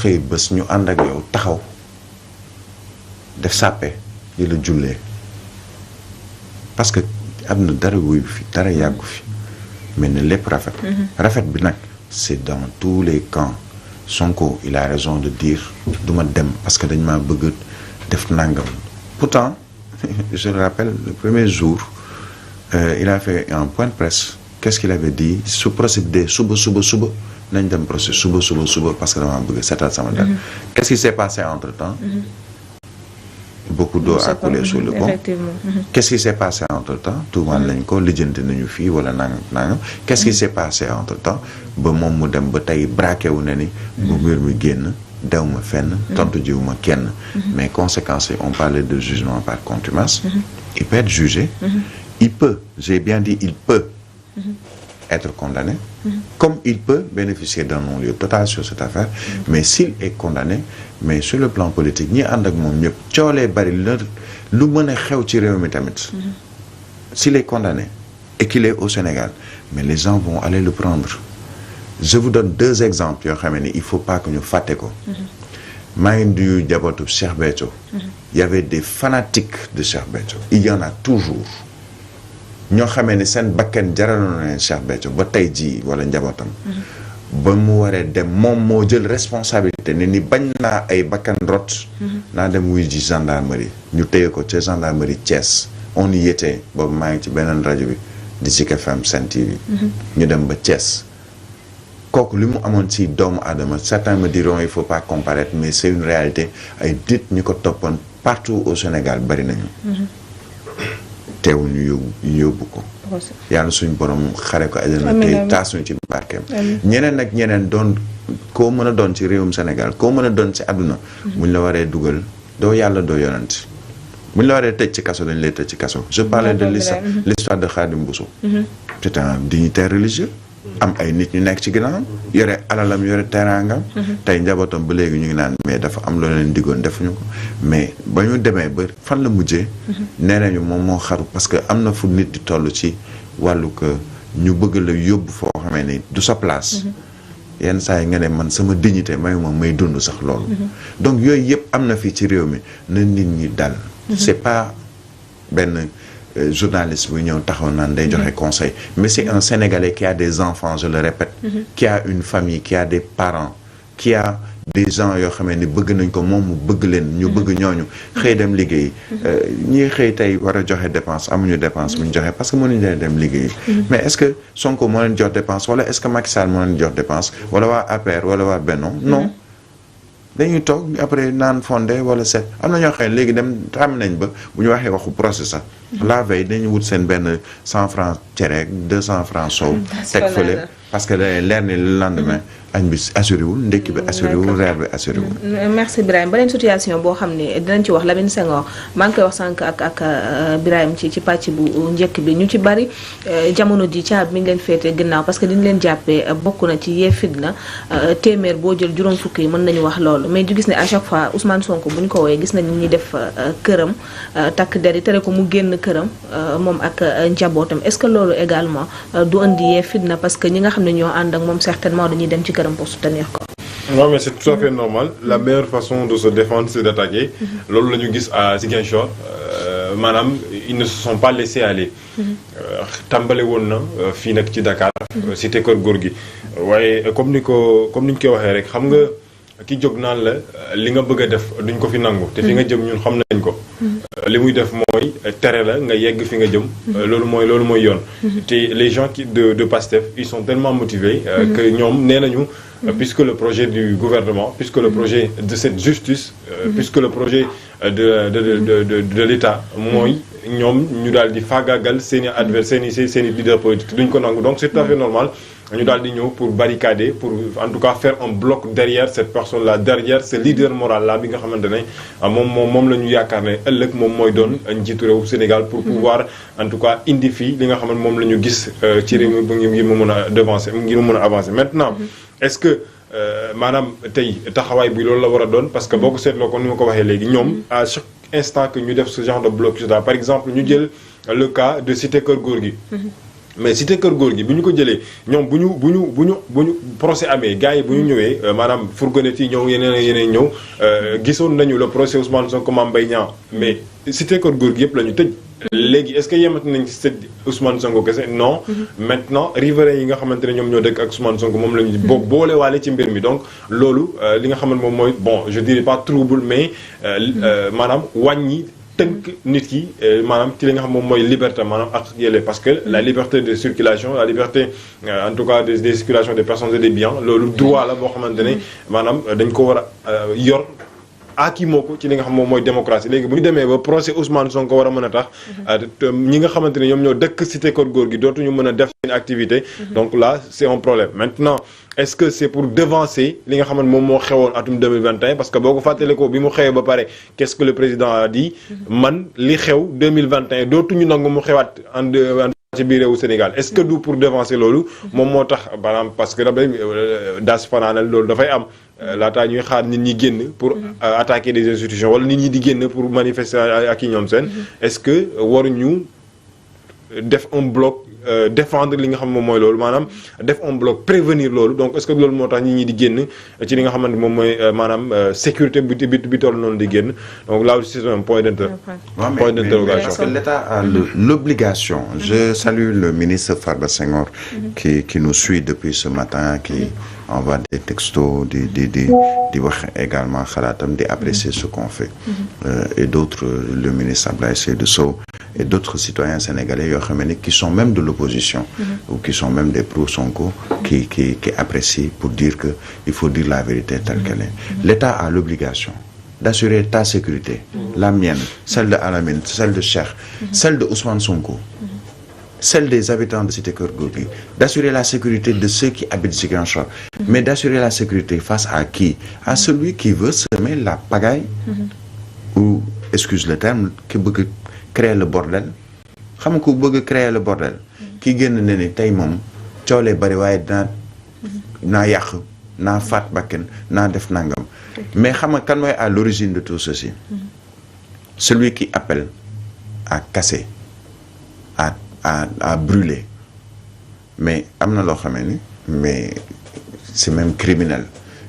xëy bés ñu ànd ak yow taxaw def sàppe di la jullee parce que am na dara wuyu fi dara yàggu fi mais ne lépp rafet. rafet bi nag c'est dans tous les camps. Sonko il a raison de dire du ma dem parce que dañ maa bëgg def nangam pourtant je le rappelle le premier jour il a fait un point de presse qu'est-ce qu'il avait dit su procédé suba nañ dem procès suba parce que dama bëgg seetal sama der. Qu'est-ce qui s'est passé entre-temps? Beaucoup d'eau a coulé sous le pont. Qu'est-ce qui s'est passé entre-temps? tuumaan lañ ko lijjanti nañu fii wala nangam. Qu'est-ce qui s'est passé entre-temps? ba moom mu dem ba tey braqué wu na ni. bu mbir mi génn dew ma fenn. tontu jiw ma kenn. mais conséquences yi on parlait de jugement par contumace. il peut être jugé. il peut, j'ai bien dit il peut. être condamné. Comme il peut bénéficier d'un non-lieu total sur cette affaire. Mais s'il est condamné, mais sur le plan politique ñi ànd ak moom ñëpp coolee bari lu mën a xew ci réew mi tamit. S'il est condamné et qu'il est au Sénégal, mais les gens vont aller le prendre. Je vous donne 2 exemples yoo xam ne il faut pas que ñu fàtte ko. maa ngi nuyu njabootu Cheikh Béthio. Il y avait des fanatiques de Cheikh Béthio. Il y en a toujours. ñoo xamee ne seen bakkan jaraloon na leen Cheikh Béthio ba tey jii wala njabootam. ba mu waree dem moom moo jël responsabilité ne ni bañ naa ay bakkan rot. naa dem wuy ji gendarmerie ñu téye ko ca gendarmerie Thiès on y était boobu maa ngi ci beneen rajo bi di Zik FM Sen TV. ñu dem ba Thiès kooku li mu amoon ci doomu aadama certains me diront il faut pas comparaître mais c'est une réalité ay nit ñu ko toppoon partout au Sénégal bari nañu. teewul ñu yóbbu ko. yàlla suñu borom xare ko àjjana tey taasuñu ci barkeem. ñeneen ak ñeneen doon koo mën a doon ci réewum Sénégal koo mën a doon ci àdduna. buñ la waree dugal doo yàlla doo yonent buñ la waree tëj ci kaso dañ lay tëj ci kaso. je parlais de l'histoire de Khadim Bousso. c'est un dignitaire religieux. am ay nit ñu nekk ci ginnaawam yore alalam yore teraangam. tey njabootam ba léegi ñu ngi naan mais dafa am loo leen diggoon defuñu ko mais ba ñu demee ba fan la mujjee. nee nañu moom moo xaru parce que am na fu nit di toll ci wàllu que ñu bëgg la yóbbu foo xamee ni du sa place. yenn saa yi nga ne man sama dignité mayuma may dund sax loolu. donc yooyu yëpp am na fii ci réew mi na nit ñi dal. c'est pas benn. Journaliste bu ñëw taxaw naan day joxe conseil mais c'est un Sénégalais qui a des enfants je le répète qui a une famille qui a des parents qui a des gens yoo xam ne bëgg nañ ko moom mu bëgg leen ñu bëgg ñooñu xëy dem liggéey ñii xëy tey war a joxe dépense amuñu dépense bu ñu joxe parce que mënuñu leen dem liggéey mais est-ce que Sonko moo leen jox dépense wala est-ce que Macky Sall moo leen jox dépense wala waa APR wala waa Benno non dañuy toog après naan fondé wala set am na ñoo xam ne léegi dem xam nañ ba bu ñu waxee waxu procès sax la veille dañu wut seen benn 100 francs cere 200 francs soow teg fële parce que day leer ni le lendemain añ bi assuré wul ndekki bi assuré wul reer bi assuré wul. merci Birahim beneen situation boo xam ne dinañ ci wax Lamine Senghor maa ngi koy wax sànq ak Birahim ci pàcc bu njëkk bi ñu ci bari jamono ji caabi mi ngi leen féete ginnaaw parce que li ñu leen jàppee bokk na ci yee fitna téeméer boo jël juróom fukk yi mën nañu wax loolu mais ñu gis ne à chaque fois Ousmane Sonko bu ñu ko woowee gis nañ ñi def këram takk der yi tere ko mu génn këram moom ak njabootam est-ce que loolu également du indi yee fitna parce que ñi nga xam ne ñoo ànd ak moom certainement dañuy dem ci këram pour soutenir ko. Non mais c'est tout à fait normal la meilleure façon de se défendre c'est d'attaquer loolu la ñu gis à Ziguinchor maanaam ils ne se sont pas laissés aller tàmbale woon na fii nag ci Dakar cité Kër Gorgui waaye comme ni ñu koy waxee rek xam nga ki jóg naan la li nga bëgg a def duñ ko fi nangu te fi nga jëm ñun xam nañ ko li muy def mooy tere la nga yegg fi nga jëm loolu mooy yoon te les gens qui de Pastef ils sont tellement motivés que ñoom nee nañu puisque le projet du gouvernement puisque le projet de cette justice puisque le projet de l'État mooy ñoom ñu daal di faagaagal seen i adversaires seen i leader politique duñ ko nangu donc c'est tout à fait normal ñu daal di ñëw pour barricader pour en tout cas faire un bloc derrière cette personne là derrière ce leader moral là bi nga xamante ne moom la ñu yaakaar ne ëllëg moom mooy doon njiitu réew Sénégal pour pouvoir en tout cas indi fii li nga xamante moom la ñu gis ci réew mi ngir mu mën a devancer ngir mu mën a avancer maintenant est-ce que maanaam tey taxawaay bi loolu la war a doon parce que boo ko seetloo ko ni ma ko waxee léegi ñoom à chaque instant que ñu def ce genre de blocus là par exemple ñu jël le cas de cité Kër Gorgui mais cité kër góor gi bu ñu ko jëlee ñoom bu ñu procès amee gars yi bu ñu ñëwee maanaam fourgonnette yi ñëw yeneen ñëw gisoon nañu le procès Ousmane Sonko Mame Mbaye Niang mais cité kër góor gi yëpp la ñu tëj. léegi est-ce que yemati nañ ci Ousmane Sonko kese non. maintenant riverains yi nga xamante ne ñoom ñoo dëkk ak Ousmane Sonko moom la ñu. boole waale ci mbir mi donc loolu li nga xamante moom mooy bon je dirais pas trouble mais maanaam wàññi. tënk nit ki maanaam ci li nga xam moom mooy liberté maanaam ak yële parce que la liberté de circulation la liberté en tout cas des circulations des personnes et des biens loolu droit la boo xamante ne maanaam dañ ko war a yor aki moo ko ci li nga xam moom mooy démocratie léegi bu ñu demee ba procès Ousmane Sonko war a mën a tax ñi nga xamante ne ñoom ñoo dëkk cité Keur Gorgui dootuñu mën a def seen activité donc là c'est un problème maintenant est-ce que c'est pour devancer li nga xamante moom moo xewoon atum 2021 parce que boo ko fàttale ko bi mu xewee ba pare qu'est-ce que le président a dit man li xew 2021 dootuñu nangu mu xewaat ci biir réewu Sénégal est-ce que du pour devancer loolu moom moo tax maanaam parce que dafay daas fanaanal loolu dafay am laataa ñuy xaar nit ñi génn pour attaquer des institutions wala nit ñi di génn pour manifester ak i ñoom seen est-ce que waruñu def un bloc défendre li nga xam moom mooy loolu maanaam def un bloc prévenir loolu donc est-ce que loolu moo tax nit ñi di génn ci li nga xamante moom mooy maanaam sécurité bi toll noonu di génn donc là aussi c'est un point d'interrogation. Parce que l'État a l'obligation. Je salue le ministre Farba Senghor qui nous suit depuis ce matin qui envoie des textos di wax également xalaatam di apprécier ce qu'on fait et d'autres le ministre Abdoulaye Seydou Sow et d'autres citoyens sénégalais yoo xam ne qui sont même de l'opposition ou qui sont même des pro-Sonko qui apprécient pour dire que il faut dire la vérité telle qu'elle est. L'État a l'obligation d'assurer ta sécurité, la mienne, celle de Alamine, celle de Cheikh, celle de Ousmane Sonko, celle des habitants de Cité Keur Gorgui, d'assurer la sécurité de ceux qui habitent Ziguinchor, mais d'assurer la sécurité face à qui? À celui qui veut semer la pagaille ou, excuse le terme, qui veut créer le bordel. Xam nga ku bëgg créer le bordel ki génn ne ni tey moom coolee bari waaye naa yàq naa faat bakken naa def nangam mais xam nga kan mooy à l'origine de tout ceci celui qui appelle à casser à brûler mais am na loo xamee ni mais c'est même criminel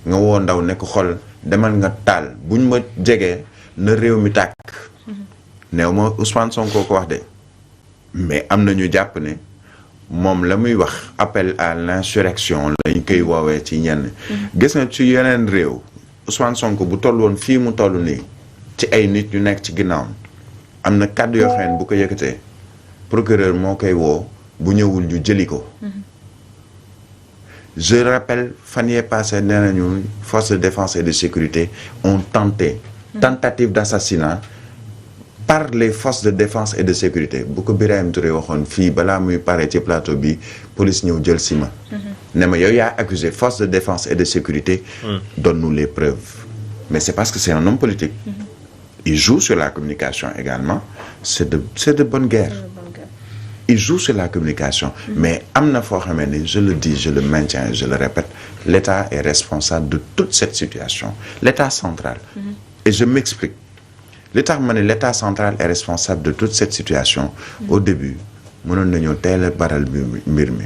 nga woo ndaw ne ko xool demal nga taal buñ ma jegee na réew mi tàkk neew ma Ousmane Sonko ko wax de mais am na ñu jàpp ne moom la muy wax appel à l'insurrection lañ koy woowee ci ñenn gis na ci yeneen réew Ousmane Sonko bu toll woon fii mu toll nii ci ay nit ñu nekk ci ginnaawam am na kàddu yoo xam ne bu ko yëkkatee procureur moo koy woo bu ñëwul ñu jëli ko je rappelle fan yee passé nee nañu forces de défense et de sécurité ont tenté tentative d'assassinat par les forces de défense et de sécurité bu ko Birahim Touré waxoon fii balaa muy pare ci plateau bi police ñëw jël si ma ne ma yow yaa accusé force de défense et de sécurité donne-nous les preuves mais c'est parce que c'est un homme politique il joue sur la communication également c'est de bonne guerre il joue sur la communication mais am na foo xamee ni je le dis je le maintiens je le répète l'État est responsable de toute cette situation l'État central et je m'explique l'État central est responsable de toute cette situation au début mënoon nañoo teel a baral mbir mi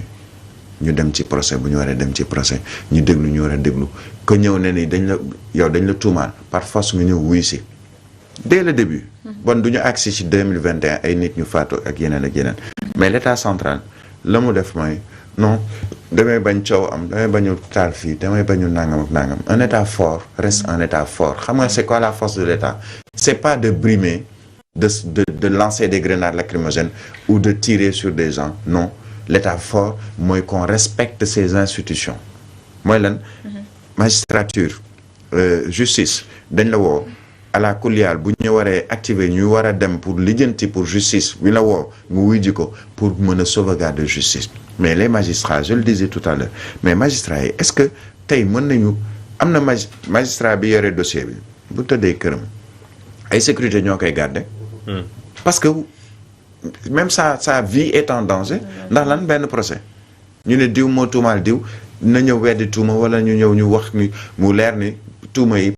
ñu dem ci procès bu ñu waree dem ci procès ñu déglu ñu war a déglu ko ñëw ne ni dañ la tuumaal par force nga ñëw wuy si dès le début bon du ñu agsi ci 2021 ay nit ñu faatu ak yeneen mais l'État central la mu def mooy non damay bañ coow am damay bañu taal fii damay bañu nangam ak nangam un État fort reste un État fort xam nga c'est quoi la force de l'État c'est pas de brimer de lancer des grenades lacrymogènes ou de tirer sur des gens non l'État fort mooy qu'on respecte ses institutions mooy lan magistrature justice dañ la woo à la kulial bu ñu waree activer ñu war a dem pour lijjanti pour justice bu ñu la woo nga wuy ji ko pour mën a sauvegarder justice mais les magistrats je le disais tout à l'heure mais magistrats yi est-ce que tey mën nañu am na magistrat bi yore dossier bi bu tëddee këram ay sécurité ñoo koy garder parce que même sa vie est en danger ndax lan benn procès ñu ne diw moo tuumaal diw na ñëw weddi tuuma wala ñu ñëw ñu wax ni mu leer ni tuuma yi